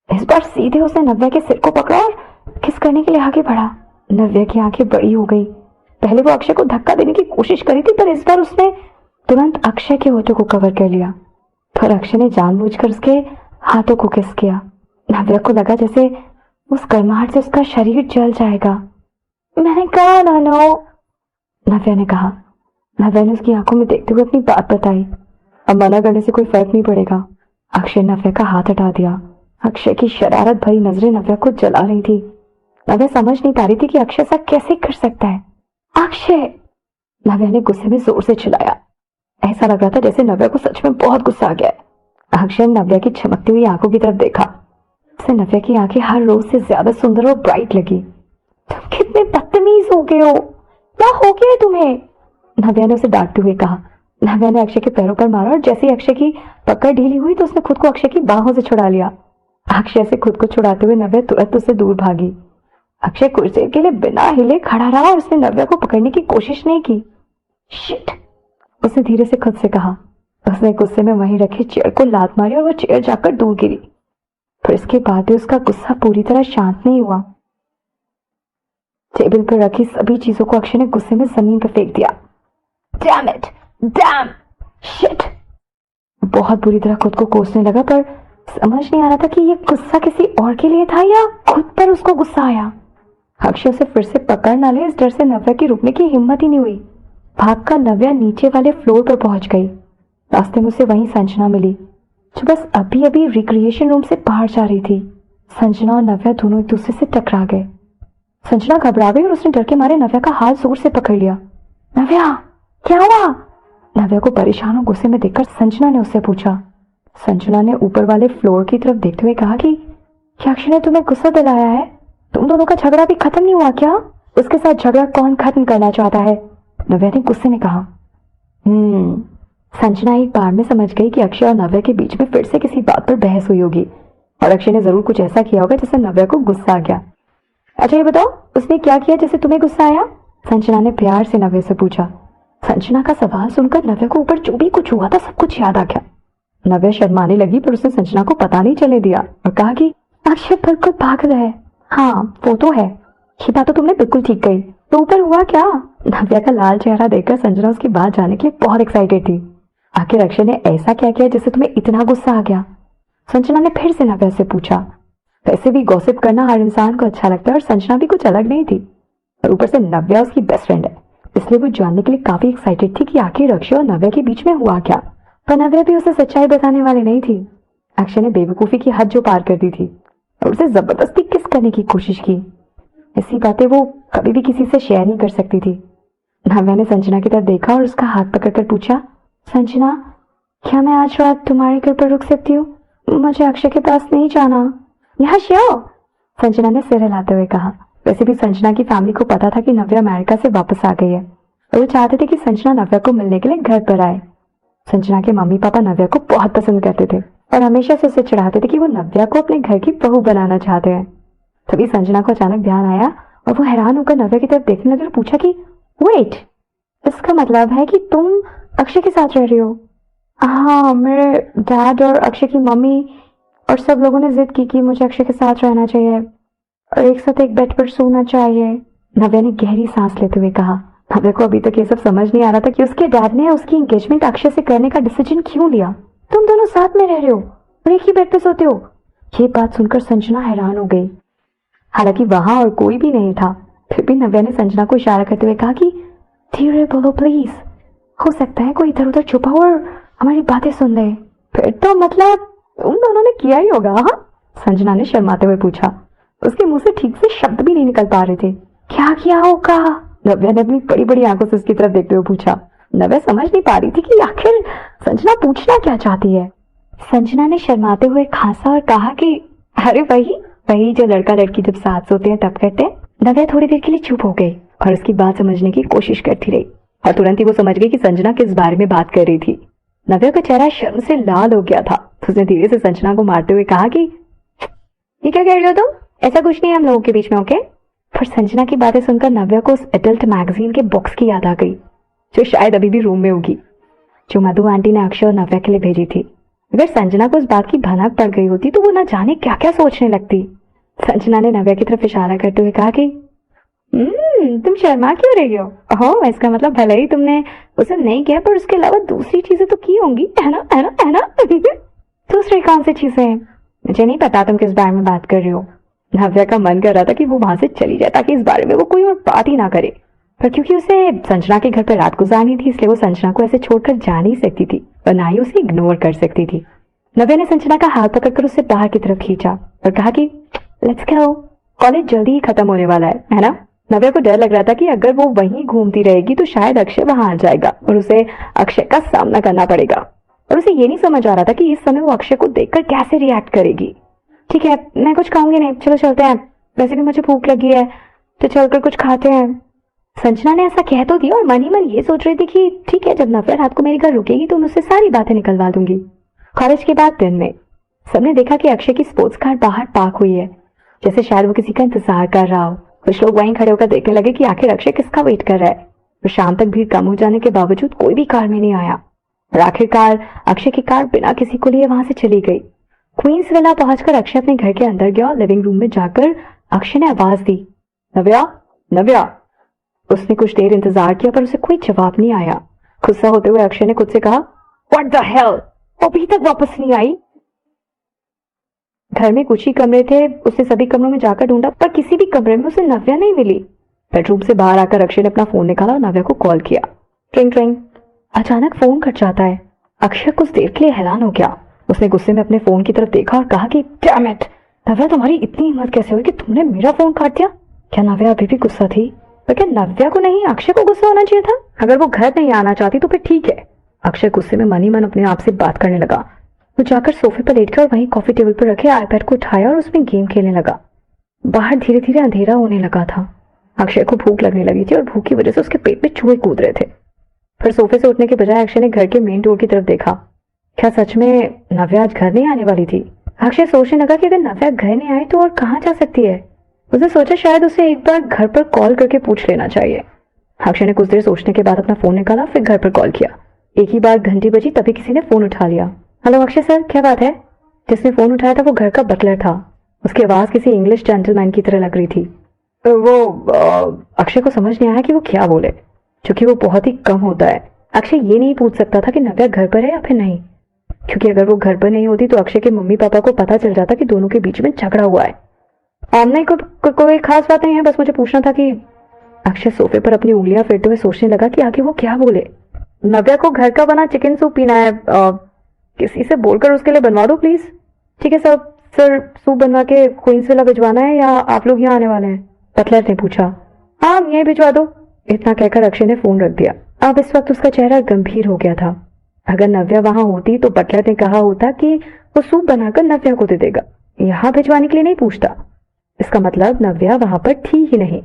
इस बार सीधे उसने नव्या के सिर को पकड़ा और किस करने के लिए आगे बढ़ा। नव्या की आंखें बड़ी हो गई। पहले वो अक्षय को धक्का देने की कोशिश करी थी, पर इस बार उसने तुरंत अक्षय के होठों को कवर कर लिया। पर अक्षय ने जानबूझकर उसके हाथों को किस किया। नव्या को लगा जैसे उस गर्माहट से उसका शरीर जल जाएगा। मैंने कहा नानो, नव्या ने कहा। नव्या ने उसकी आंखों में देखते हुए अपनी बात बताई। अब मना करने से कोई फर्क नहीं पड़ेगा। अक्षय ने नव्या का हाथ हटा दिया। अक्षय की शरारत भरी नजरें नव्या को जला रही थी। नव्या समझ नहीं पा रही थी कि अक्षय ऐसा कैसे कर सकता है। अक्षय, नव्या ने गुस्से में जोर से चिल्लाया। ऐसा लग रहा था जैसे नव्या को सच में बहुत गुस्सा आ गया है। अक्षय ने नव्या की चमकती हुई आंखों की तरफ देखा। उसे नव्या की आंखें हर रोज से ज्यादा सुंदर और ब्राइट लगी। तुम कितने बदतमीज हो गए हो, क्या हो गया है तुम्हें? नव्या ने उसे डांटते हुए कहा। नव्या ने अक्षय के पैरों पर मारा और जैसे ही अक्षय की पकड़ ढीली हुई तो उसने खुद को अक्षय की बाहों से छुड़ा लिया। अक्षय से खुद को छुड़ाते हुए नव्या तुरंत उससे दूर भागी। अक्षय कुछ देर के लिए बिना हिले खड़ा रहा और उसने नव्या को पकड़ने की कोशिश नहीं की। शिट, उसने धीरे से खुद से कहा। उसने गुस्से में वहीं रखे चेयर को लात मारी और वो चेयर जाकर दूर गिरी। फिर इसके बाद भी उसका गुस्सा पूरी तरह शांत नहीं हुआ। टेबल पर रखी सभी चीजों को अक्षय ने गुस्से में जमीन पर फेंक दिया। Damn it, dam, shit. बहुत बुरी तरह खुद को कोसने लगा, पर समझ नहीं आ रहा था कि ये गुस्सा किसी और के लिए था या खुद पर उसको गुस्सा आया। अक्षय उसे फिर से पकड़ ना ले, इस डर से नव्या की रुकने की हिम्मत ही नहीं हुई। भागकर नव्या नीचे वाले फ्लोर पर पहुंच गई। रास्ते में उसे वहीं संजना मिली, जो बस अभी अभी रिक्रिएशन रूम से बाहर जा रही थी। संजना और नव्या दोनों एक दूसरे से टकरा गए। संजना घबरा गई और उसने डर के मारे नव्या का हाथ जोर से पकड़ लिया। नव्या, क्या हुआ? नव्या को परेशान और गुस्से में देखकर संजना ने उससे पूछा। संजना ने ऊपर वाले फ्लोर की तरफ देखते हुए कहा कि क्या अक्षय ने तुम्हें गुस्सा दिलाया है? तुम दोनों का झगड़ा भी खत्म नहीं हुआ क्या? उसके साथ झगड़ा कौन खत्म करना चाहता है? नव्या ने गुस्से में कहा। संजना एक बार में समझ गई कि अक्षय और नव्या के बीच में फिर से किसी बात पर बहस हुई होगी और अक्षय ने जरूर कुछ ऐसा किया होगा जिससे नव्या को गुस्सा आ गया। अच्छा ये बताओ, उसने क्या किया जिससे तुम्हें गुस्सा आया? संजना ने प्यार से नव्या से पूछा। संजना का सवाल सुनकर नव्या को ऊपर जो भी कुछ हुआ था सब कुछ याद आ गया। नव्या शर्माने लगी, पर उसने संजना को पता नहीं चले दिया और कहा कि अक्षय बिल्कुल पागल है। हाँ वो तो है, ये बात तो तुमने बिल्कुल ठीक कही। तो ऊपर हुआ क्या? नव्या का लाल चेहरा देखकर संजना उसकी बात जानने के लिए बहुत एक्साइटेड थी। आखिर अक्षय ने ऐसा क्या किया जिससे तुम्हें इतना गुस्सा आ गया? संजना ने फिर से नव्या से पूछा। वैसे भी गॉसिप करना हर इंसान को अच्छा लगता है और संजना भी कुछ अलग नहीं थी, और ऊपर से नव्या उसकी बेस्ट फ्रेंड है, इसलिए वो जानने के लिए काफी एक्साइटेड थी कि आखिर अक्षय और नव्या के बीच में हुआ क्या। पर नव्या भी उसे सच्चाई बताने वाली नहीं थी। अक्षय ने बेवकूफी की हद जो पार कर दी थी और उसे जबरदस्ती किस करने की कोशिश की। ऐसी बातें वो कभी भी किसी से शेयर नहीं कर सकती थी। नव्या ने संजना की तरफ देखा और उसका हाथ पकड़कर पूछा, संजना क्या मैं आज रात तुम्हारे घर पर रुक सकती हूँ? मुझे अक्षय के पास नहीं जाना। यहाँ श्योर, संजना ने सिर हिलाते हुए कहा। वैसे भी संजना की फैमिली को पता था कि नव्या अमेरिका से वापस आ गई है और वो चाहते थे कि संजना नव्या को मिलने के लिए घर पर आए। संजना के मम्मी पापा नव्या को बहुत पसंद करते थे और हमेशा से उसे चिढ़ाते थे कि वो नव्या को अपने घर की बहू बनाना चाहते हैं। तभी संजना को अचानक ध्यान आया और वो हैरान होकर नव्या की तरफ देखने लगी और पूछा कि वेट, इसका मतलब है कि तुम अक्षय के साथ रह रही हो? हाँ, मेरे डैड और अक्षय की मम्मी और सब लोगों ने जिद की कि मुझे अक्षय के साथ रहना चाहिए और एक साथ एक बेड पर सोना चाहिए। नव्या ने गहरी सांस लेते हुए कहा। नव्या को अभी तक ये सब समझ नहीं आ रहा था कि उसके डैड ने उसकी एंगेजमेंट अक्षय से करने का डिसीजन क्यों लिया। तुम दोनों साथ में रह रहे हो और एक ही बेड पे सोते हो? ये बात सुनकर संजना हैरान हो गई। हालांकि वहां और कोई भी नहीं था, फिर भी नव्या ने संजना को इशारा करते हुए कहा कि धीरे बोलो प्लीज, हो सकता है कोई इधर उधर छुपा हो और हमारी बातें सुन ले। फिर तो मतलब उन दोनों ने किया ही होगा। हाँ, संजना ने शर्माते हुए पूछा। उसके मुंह से ठीक से शब्द भी नहीं निकल पा रहे थे। क्या किया होगा? नव्या ने अपनी बड़ी बड़ी आंखों से उसकी तरफ देखते हुए पूछा। नव्या समझ नहीं पा रही थी कि आखिर संजना पूछना क्या चाहती है। संजना ने शर्माते हुए खांसा और कहा कि अरे वही जो लड़का लड़की जब साथ सोते हैं तब करते हैं। नव्या थोड़ी देर के लिए चुप हो गई और उसकी बात समझने की कोशिश करती रही और तुरंत ही वो समझ गई कि संजना किस बारे में बात कर रही थी। नव्या का चेहरा शर्म से लाल हो गया था। उसने धीरे से संजना को मारते हुए कहा कि ये क्या कह रही हो तुम? ऐसा कुछ नहीं है हम लोगों के बीच में, ओके? फिर संजना की बातें सुनकर नव्या को उस एडल्ट मैगजीन के बॉक्स की याद आ गई जो शायद अभी भी रूम में होगी, जो मधु आंटी ने अक्षय और नव्या के लिए भेजी थी। अगर संजना को इस बात की भनक पड़ गई होती तो वो ना जाने क्या क्या सोचने लगती। संजना ने नव्या की तरफ इशारा करते हुए कहा कि तुम शर्मा क्यों रही हो? इसका मतलब भले ही तुमने उसे नहीं किया पर उसके अलावा दूसरी चीजें तो की होंगी, है ना, है ना, है ना? दूसरी कौन सी चीजें? मुझे नहीं पता तुम किस बारे में बात कर रही हो। नव्या का मन कर रहा था कि वो वहां से चली जाए ताकि इस बारे में वो कोई और बात ही ना करे, पर क्योंकि उसे संजना के घर पर रात गुजारनी थी इसलिए वो संजना को ऐसे छोड़कर जा नहीं सकती थी और ना ही उसे इग्नोर कर सकती थी। नव्या ने संजना का हाथ पकड़कर उसे बाहर की तरफ खींचा और कहा कि लेट्स गो, कॉलेज जल्दी ही खत्म होने वाला है ना? नव्या को डर लग रहा था कि अगर वो वहीं घूमती रहेगी तो शायद अक्षय वहां आ जाएगा और उसे अक्षय का सामना करना पड़ेगा, और उसे ये नहीं समझ आ रहा था कि इस समय वो अक्षय को देखकर कैसे रिएक्ट करेगी। ठीक है, मैं कुछ खाऊंगी नहीं, चलो चलते हैं, वैसे भी मुझे भूख लगी है तो चलकर कुछ खाते हैं। संजना ने ऐसा कह तो दिया और मन ही मन ये सोच रही थी कि ठीक है, जब नव्या रात को मेरे घर रुकेगी तो मैं उससे सारी बातें निकलवा दूंगी। कॉलेज के बाद दिन में सबने देखा कि अक्षय की स्पोर्ट्स कार बाहर पार्क हुई है, जैसे शायद वो किसी का इंतजार कर रहा हो। कुछ लोग वहीं खड़े होकर देखने लगे कि आखिर अक्षय किसका वेट कर रहा है, और शाम तक भीड़ कम हो जाने के बावजूद कोई भी कार में नहीं आया और आखिरकार अक्षय की कार बिना किसी को लिए वहां से चली गई। क्वींस विला पहुंचकर अक्षय अपने घर के अंदर गया और लिविंग रूम में जाकर अक्षय ने आवाज दी, नव्या, नव्या। उसने कुछ देर इंतजार किया पर उसे कोई जवाब नहीं आया। गुस्सा होते हुए अक्षय ने खुद से कहा, व्हाट द हेल, अभी तक वापस नहीं आई। घर में कुछ ही कमरे थे, उसने सभी कमरों में जाकर ढूंढा पर किसी भी कमरे में उसे नव्या नहीं मिली। बेडरूम से बाहर आकर अक्षय ने अपना फोन निकाला और नव्या को कॉल किया। ट्रिंग ट्रिंग। अचानक फोन कट जाता है। अक्षय कुछ देर के लिए हैरान हो गया। उसने गुस्से में अपने फोन की तरफ देखा और कहा कि डैम इट, नव्या तुम्हारी इतनी हिम्मत कैसे हुई कि तुमने मेरा फोन काट दिया? क्या नव्या अभी भी गुस्सा थी? पर क्या नव्या को नहीं अक्षय को गुस्सा होना चाहिए था? अगर वो घर नहीं आना चाहती तो फिर ठीक है। अक्षय गुस्से में मन ही मन अपने आप से बात करने लगा। वो जाकर सोफे पर लेट गया और वहीं कॉफी टेबल पर रखे आईपैड को उठाया और उसमें गेम खेलने लगा। बाहर धीरे धीरे अंधेरा होने लगा था। अक्षय को भूख लगने लगी थी और भूख की वजह से उसके पेट में चूहे कूद रहे थे। फिर सोफे से उठने के बजाय अक्षय ने घर के मेन डोर की तरफ देखा। क्या सच में नव्या आज घर नहीं आने वाली थी? अक्षय सोचने लगा कि अगर नव्या घर नहीं आई तो और कहाँ जा सकती है। उसने सोचा शायद उसे एक बार घर पर कॉल करके पूछ लेना चाहिए। अक्षय ने कुछ देर सोचने के बाद अपना फोन निकाला, फिर घर पर कॉल किया। एक ही बार घंटी बजी तभी किसी ने फोन उठा लिया। हेलो अक्षय सर, क्या बात है? जिसने फोन उठाया था वो घर का बटलर था। उसकी आवाज किसी इंग्लिश जेंटलमैन की तरह लग रही थी। अक्षय को समझ नहीं आया कि वो क्या बोले, क्योंकि वो बहुत ही कम होता है। अक्षय ये नहीं पूछ सकता था कि नव्या घर पर है या फिर नहीं, क्योंकि अगर वो घर पर नहीं होती तो अक्षय के मम्मी पापा को पता चल जाता कि दोनों के बीच में झगड़ा हुआ है। नहीं, कोई खास बात नहीं है, बस मुझे पूछना था कि। अक्षय सोफे पर अपनी उंगलियां फेरते हुए सोचने लगा कि आगे वो क्या बोले। नव्या को घर का बना चिकन सूप पीना है, किसी से बोलकर उसके लिए बनवा दो प्लीज। ठीक है सर, सूप बनवा के क्वींस विला भिजवाना है या आप लोग यहाँ आने वाले हैं? बटलर ने पूछा। हाँ, यहीं भिजवा दो। इतना कहकर अक्षय ने फोन रख दिया। अब इस वक्त उसका चेहरा गंभीर हो गया था। अगर नव्या वहां होती तो बटलर ने कहा होता कि वो सूप बनाकर नव्या को दे देगा, यहाँ भिजवाने के लिए नहीं पूछता। इसका मतलब नव्या वहां पर थी ही नहीं।